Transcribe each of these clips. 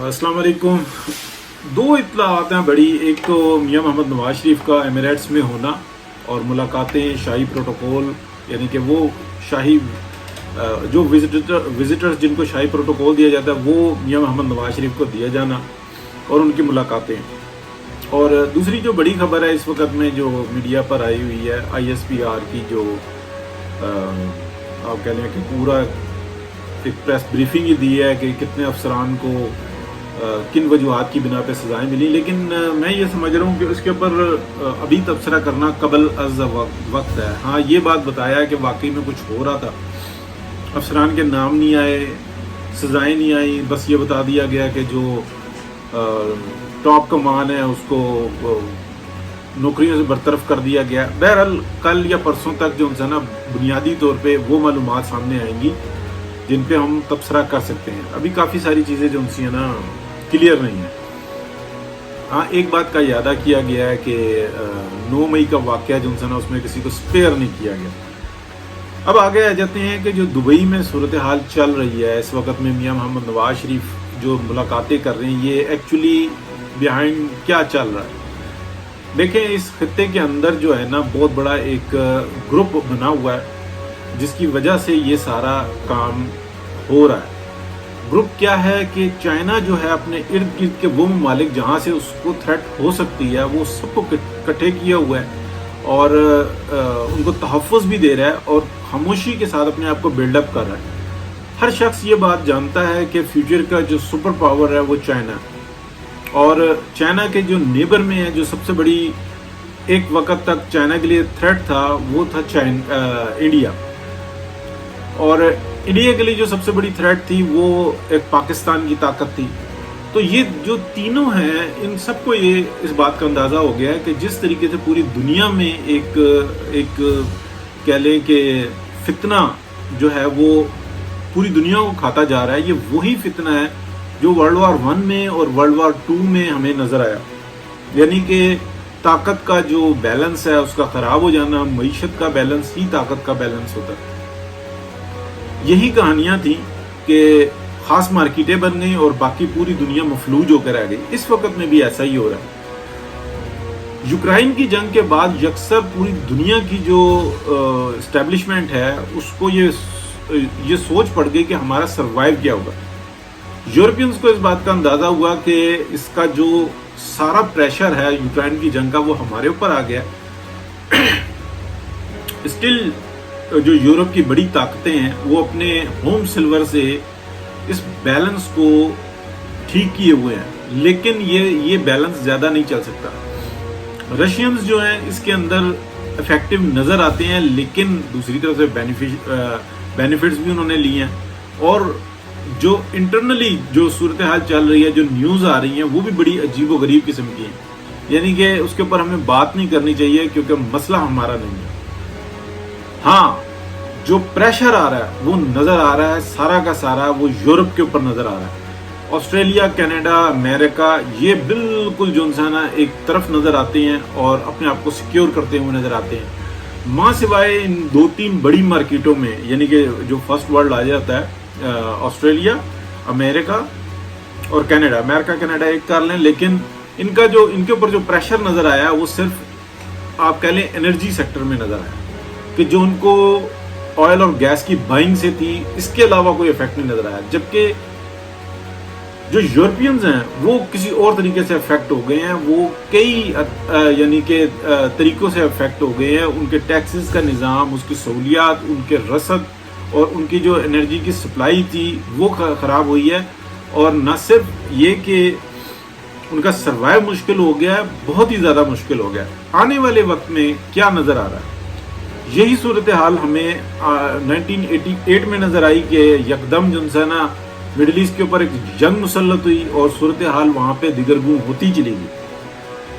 अस्सलाम वालेकुम। दो इत्तलाआत हैं बड़ी। एक तो मियां मोहम्मद नवाज शरीफ का एमिरेट्स में होना और मुलाकातें शाही प्रोटोकॉल, यानी कि वो शाही जो विजिटर्स जिनको शाही प्रोटोकॉल दिया जाता है वो मियां मोहम्मद नवाज शरीफ को दिया जाना और उनकी मुलाकातें। और दूसरी जो बड़ी खबर है इस वक्त में जो मीडिया पर आई हुई है, ISPR की जो आप कह लें कि पूरा एक प्रेस ब्रीफिंग ही दी है कि कितने अफसरान को किन वजूहात की बिना पे सजाएं मिली। लेकिन मैं ये समझ रहा हूँ कि उसके ऊपर अभी तबसरा करना कबल अज़ वक्त है। हाँ, ये बात बताया है कि वाकई में कुछ हो रहा था, अफसरान के नाम नहीं आए, सजाएं नहीं आई, बस ये बता दिया गया कि जो टॉप कमान है उसको नौकरियों से बरतरफ कर दिया गया। बहरहाल कल या परसों तक जो उनसे ना बुनियादी तौर पे वो मालूमात सामने आएंगी जिन पे हम तबसरा कर सकते हैं। अभी काफ़ी सारी चीज़ें जो उनसी है ना क्लियर नहीं है। हाँ, एक बात का यादा किया गया है कि 9 मई का वाक़या जो उनसे ना उसमें किसी को स्पेयर नहीं किया गया। अब आगे आ जाते हैं कि जो दुबई में सूरत हाल चल रही है इस वक्त में, मियां मोहम्मद नवाज शरीफ जो मुलाकातें कर रहे हैं, ये एक्चुअली बिहाइंड क्या चल रहा है। देखें, इस खत्ते के अंदर जो है ना बहुत बड़ा एक ग्रुप बना हुआ है जिसकी वजह से ये सारा काम हो रहा है। ग्रुप क्या है कि चाइना जो है अपने इर्द गिर्द के वो ममालिक जहाँ से उसको थ्रेट हो सकती है वो सबको इकट्ठे किया हुआ है और उनको तहफ़्फ़ुज़ भी दे रहा है और खामोशी के साथ अपने आप को बिल्डअप कर रहा है। हर शख्स ये बात जानता है कि फ्यूचर का जो सुपर पावर है वो चाइना, और चाइना के जो नेबर में है जो सबसे बड़ी एक वक्त तक चाइना के लिए थ्रेट था वो था इंडिया, और इंडिया के लिए जो सबसे बड़ी थ्रेट थी वो एक पाकिस्तान की ताकत थी। तो ये जो तीनों हैं इन सबको ये इस बात का अंदाज़ा हो गया है कि जिस तरीके से पूरी दुनिया में एक कह लें कि फितना जो है वो पूरी दुनिया को खाता जा रहा है, ये वही फितना है जो वर्ल्ड वार 1 में और वर्ल्ड वार 2 में हमें नज़र आया। यानी कि ताकत का जो बैलेंस है उसका ख़राब हो जाना, मईशत का बैलेंस ही ताकत का बैलेंस होता है। यही कहानियां थी कि खास मार्केटें बन गई और बाकी पूरी दुनिया मफलूज होकर रह गई। इस वक्त में भी ऐसा ही हो रहा है। यूक्रेन की जंग के बाद यकसर पूरी दुनिया की जो एस्टेब्लिशमेंट है उसको ये सोच पड़ गई कि हमारा सरवाइव क्या होगा। यूरोपियंस को इस बात का अंदाजा हुआ कि इसका जो सारा प्रेशर है यूक्रेन की जंग का वो हमारे ऊपर आ गया। स्टिल जो यूरोप की बड़ी ताकतें हैं वो अपने होम सिल्वर से इस बैलेंस को ठीक किए हुए हैं, लेकिन ये बैलेंस ज़्यादा नहीं चल सकता। रशियंस जो हैं इसके अंदर इफेक्टिव नज़र आते हैं, लेकिन दूसरी तरफ से बेनिफिट्स भी उन्होंने लिए हैं। और जो इंटरनली जो सूरत हाल चल रही है, जो न्यूज़ आ रही हैं वो भी बड़ी अजीब व गरीब किस्म की हैं, यानी कि उसके ऊपर हमें बात नहीं करनी चाहिए क्योंकि मसला हमारा नहीं है। हाँ, जो प्रेशर आ रहा है वो नज़र आ रहा है, सारा का सारा वो यूरोप के ऊपर नज़र आ रहा है। ऑस्ट्रेलिया, कनाडा, अमेरिका ये बिल्कुल जो है ना एक तरफ नज़र आते हैं और अपने आप को सिक्योर करते हुए नज़र आते हैं। माँ सिवाय इन 2-3 बड़ी मार्केटों में, यानी कि जो फर्स्ट वर्ल्ड आ जाता है, ऑस्ट्रेलिया, अमेरिका और कनाडा। अमेरिका कनाडा एक कर लें, लेकिन इनके ऊपर जो प्रेशर नज़र आया वो सिर्फ आप कह लें एनर्जी सेक्टर में नज़र आया कि जो उनको ऑयल और गैस की बाइंग से थी, इसके अलावा कोई इफेक्ट नहीं नजर आया। जबकि जो यूरोपियंस हैं वो किसी और तरीके से इफेक्ट हो गए हैं, वो कई यानी कि तरीकों से इफेक्ट हो गए हैं। उनके टैक्सेस का निज़ाम, उसकी सहूलियात, उनके रसद और उनकी जो एनर्जी की सप्लाई थी वो ख़राब हुई है। और न सिर्फ ये कि उनका सर्वाइव मुश्किल हो गया है, बहुत ही ज़्यादा मुश्किल हो गया। आने वाले वक्त में क्या नज़र आ रहा है, यही सूरत हाल हमें 1988 में नज़र आई कि यकदम जो है ना मिडिल ईस्ट के ऊपर एक जंग मुसल्लत हुई और सूरत हाल वहाँ पे दिगरगूं होती चली गई।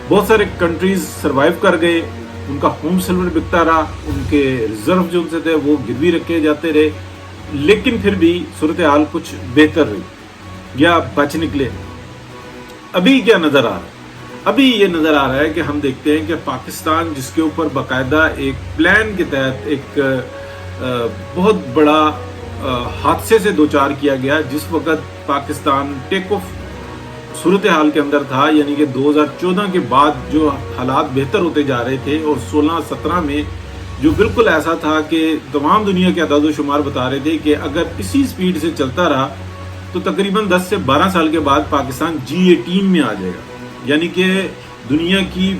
बहुत सारे कंट्रीज सरवाइव कर गए, उनका होम सिल्वर बिकता रहा, उनके रिजर्व जो उनसे थे वो गिरवी रखे जाते रहे, लेकिन फिर भी सूरत हाल कुछ बेहतर रही या बच निकले। अभी क्या नज़र आ रहा है? अभी ये नज़र आ रहा है कि हम देखते हैं कि पाकिस्तान, जिसके ऊपर बाकायदा एक प्लान के तहत एक बहुत बड़ा हादसे से दो चार किया गया, जिस वक्त पाकिस्तान टेक ऑफ सूरत-ए-हाल के अंदर था, यानी कि 2014 के बाद जो हालात बेहतर होते जा रहे थे और 16-17 में जो बिल्कुल ऐसा था कि तमाम दुनिया के अदाद शुमार बता रहे थे कि अगर इसी स्पीड से चलता रहा तो तकरीबन 10 से 12 साल के बाद पाकिस्तान G18 में आ जाएगा, यानी कि दुनिया की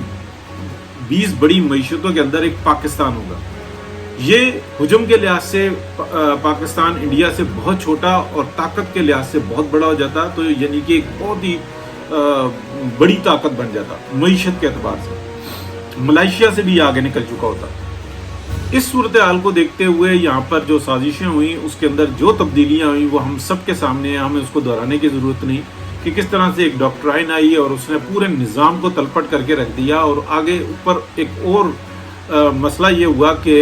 20 बड़ी मईशतों के अंदर एक पाकिस्तान होगा। ये हुजूम के लिहाज से पाकिस्तान इंडिया से बहुत छोटा और ताकत के लिहाज से बहुत बड़ा हो जाता, तो यानी कि एक बहुत ही बड़ी ताकत बन जाता मईशत के एतबार से, मलेशिया से भी आगे निकल चुका होता। इस सूरत हाल को देखते हुए यहाँ पर जो साजिशें हुई उसके अंदर जो तब्दीलियाँ हुई वो हम सब के सामने हैं, हमें उसको दोहराने की ज़रूरत नहीं कि किस तरह से एक डॉक्ट्राइन आई और उसने पूरे निज़ाम को तलपट करके रख दिया। और आगे ऊपर एक और मसला ये हुआ कि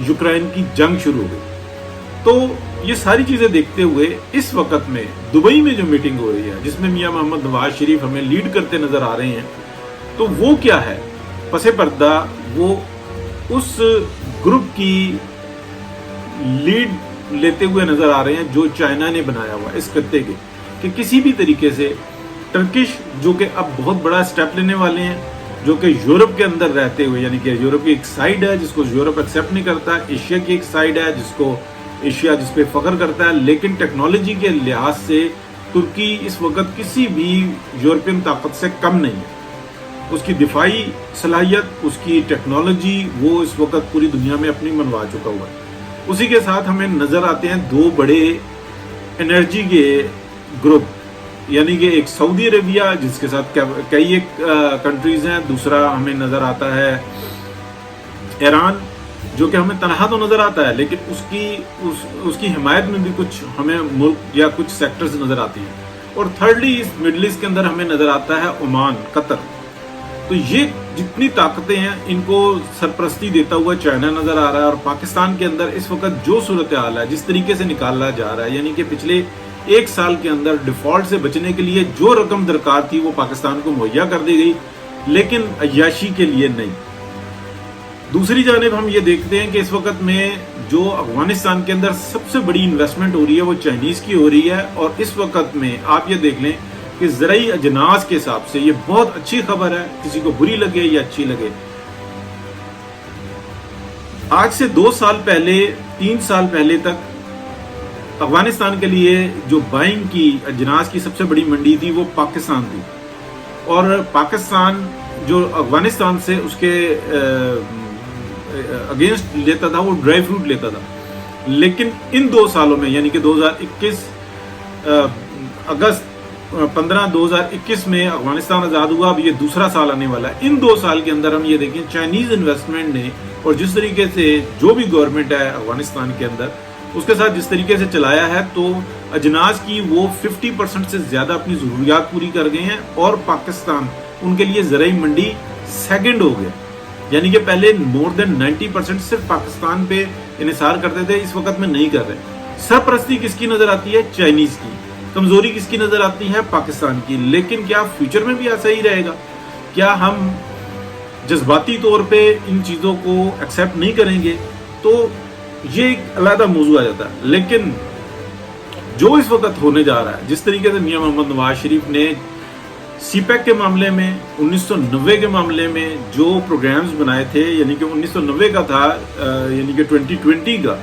यूक्रेन की जंग शुरू हो गई। तो ये सारी चीज़ें देखते हुए इस वक्त में दुबई में जो मीटिंग हो रही है जिसमें मियाँ मोहम्मद नवाज शरीफ हमें लीड करते नज़र आ रहे हैं, तो वो क्या है, पसे पर्दा वो उस ग्रुप की लीड लेते हुए नजर आ रहे हैं जो चाइना ने बनाया हुआ इस खत्ते के, कि किसी भी तरीके से टर्किश जो कि अब बहुत बड़ा स्टेप लेने वाले हैं, जो कि यूरोप के अंदर रहते हुए, यानी कि यूरोप की एक साइड है जिसको यूरोप एक्सेप्ट नहीं करता, एशिया की एक साइड है जिसको एशिया जिस पे फख्र करता है, लेकिन टेक्नोलॉजी के लिहाज से तुर्की इस वक्त किसी भी यूरोपियन ताकत से कम नहीं है। उसकी दिफाई सलाहियत, उसकी टेक्नोलॉजी वो इस वक्त पूरी दुनिया में अपनी मनवा चुका हुआ है। उसी के साथ हमें नज़र आते हैं दो बड़े एनर्जी के ग्रुप, यानी कि एक सऊदी अरेबिया जिसके साथ कई एक कंट्रीज़ हैं, दूसरा हमें नज़र आता है ईरान जो कि हमें तनहा तो नज़र आता है लेकिन उसकी हिमायत में भी कुछ हमें मुल्क या कुछ सेक्टर्स नज़र आती हैं। और थर्डली इस मिडल ईस्ट के अंदर हमें नज़र आता है ओमान, कतर। तो ये जितनी ताकतें हैं इनको सरपरस्ती देता हुआ चाइना नजर आ रहा है। और पाकिस्तान के अंदर इस वक्त जो सूरत हाल है जिस तरीके से निकाला जा रहा है, यानी कि पिछले एक साल के अंदर डिफॉल्ट से बचने के लिए जो रकम दरकार थी वो पाकिस्तान को मुहैया कर दी गई, लेकिन अय्याशी के लिए नहीं। दूसरी जानिब हम ये देखते हैं कि इस वक्त में जो अफगानिस्तान के अंदर सबसे बड़ी इन्वेस्टमेंट हो रही है वो चाइनीज की हो रही है। और इस वक्त में आप ये देख लें कि ज़राई अजनास के हिसाब से ये बहुत अच्छी खबर है, किसी को बुरी लगे या अच्छी लगे। आज से 2 साल पहले 3 साल पहले तक अफगानिस्तान के लिए जो बाइंग की अजनास की सबसे बड़ी मंडी थी वो पाकिस्तान थी, और पाकिस्तान जो अफगानिस्तान से उसके अगेंस्ट लेता था वो ड्राई फ्रूट लेता था। लेकिन इन 2 सालों में, यानी कि 2021 अगस्त 15 2021 में अफगानिस्तान आज़ाद हुआ, अब ये दूसरा साल आने वाला है। इन 2 साल के अंदर हम ये देखें चाइनीज इन्वेस्टमेंट ने और जिस तरीके से जो भी गवर्नमेंट है अफगानिस्तान के अंदर उसके साथ जिस तरीके से चलाया है, तो अजनास की वो 50% से ज़्यादा अपनी ज़रूरियात पूरी कर गए हैं। और पाकिस्तान उनके लिए ज़राई मंडी सेकंड हो गया, यानी कि पहले मोर देन 90% सिर्फ पाकिस्तान पे इन्हिसार करते थे, इस वक्त में नहीं कर रहे। सरपरस्ती किसकी नज़र आती है? चाइनीज़ की। कमजोरी किसकी नजर आती है? पाकिस्तान की। लेकिन क्या फ्यूचर में भी ऐसा ही रहेगा? क्या हम जज्बाती तौर पे इन चीज़ों को एक्सेप्ट नहीं करेंगे? तो ये एक अलग मौजू आ जाता है। लेकिन जो इस वक्त होने जा रहा है, जिस तरीके से मियां मोहम्मद नवाज शरीफ ने सीपैक के मामले में 1990 के मामले में जो प्रोग्राम्स बनाए थे, यानी कि 1990 का था, यानी कि 2020 का,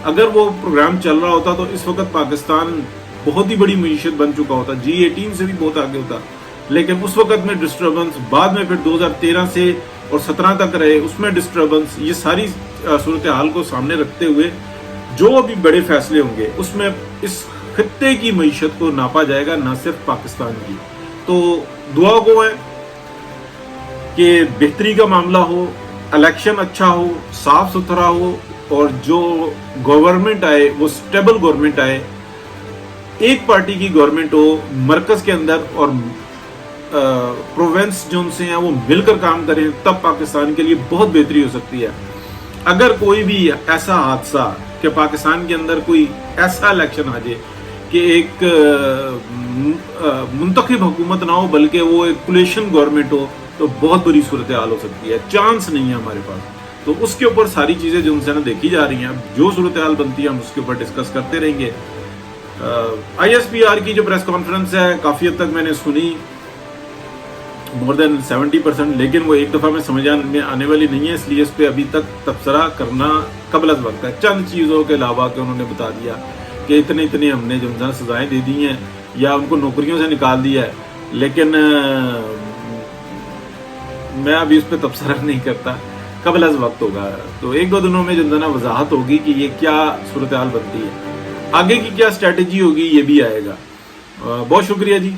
अगर वो प्रोग्राम चल रहा होता तो इस वक्त पाकिस्तान बहुत ही बड़ी मीशत बन चुका होता, G18 से भी बहुत आगे होता। लेकिन उस वक्त में डिस्टर्बेंस, बाद में फिर 2013 से और 17 तक रहे, उसमें डिस्टर्बेंस, ये सारी सूरत हाल को सामने रखते हुए जो अभी बड़े फैसले होंगे उसमें इस खत्ते की मीशत को नापा जाएगा, ना सिर्फ पाकिस्तान की। तो दुआ को है कि बेहतरी का मामला हो, इलेक्शन अच्छा हो, साफ सुथरा हो, और जो गवर्नमेंट आए वो स्टेबल गवर्नमेंट आए, एक पार्टी की गवर्नमेंट हो मरकज के अंदर, और प्रोविंस जो उनसे हैं वो मिलकर काम करें, तब पाकिस्तान के लिए बहुत बेहतरी हो सकती है। अगर कोई भी ऐसा हादसा कि पाकिस्तान के अंदर कोई ऐसा इलेक्शन आ जाए कि एक मुंतखब हुकूमत ना हो बल्कि वो एक कोलिशन गवर्नमेंट हो, तो बहुत बुरी सूरत हाल हो सकती है। चांस नहीं है हमारे पास। तो उसके ऊपर सारी चीज़ें जो उनसे ना देखी जा रही हैं, जो सूरत हाल बनती है हम उसके ऊपर डिस्कस करते रहेंगे। ISPR کی جو پریس کانفرنس ہے کافی حد تک میں نے سنی، مور دین 70%، لیکن وہ ایک دفعہ میں سمجھ میں آنے والی نہیں ہے، اس لیے اس پہ ابھی تک تبصرہ کرنا قبل از وقت ہے۔ چند چیزوں کے علاوہ کہ انہوں نے بتا دیا کہ اتنے ہم نے جو سزائیں دے دی ہیں یا ان کو نوکریوں سے نکال دیا ہے، لیکن میں ابھی اس پہ تبصرہ نہیں کرتا، قبل از وقت ہوگا، تو ایک دو دنوں میں جو نا وضاحت ہوگی کہ یہ کیا صورتحال بنتی ہے، آگے کی کیا اسٹریٹجی ہوگی، یہ بھی آئے گا۔ بہت شکریہ جی۔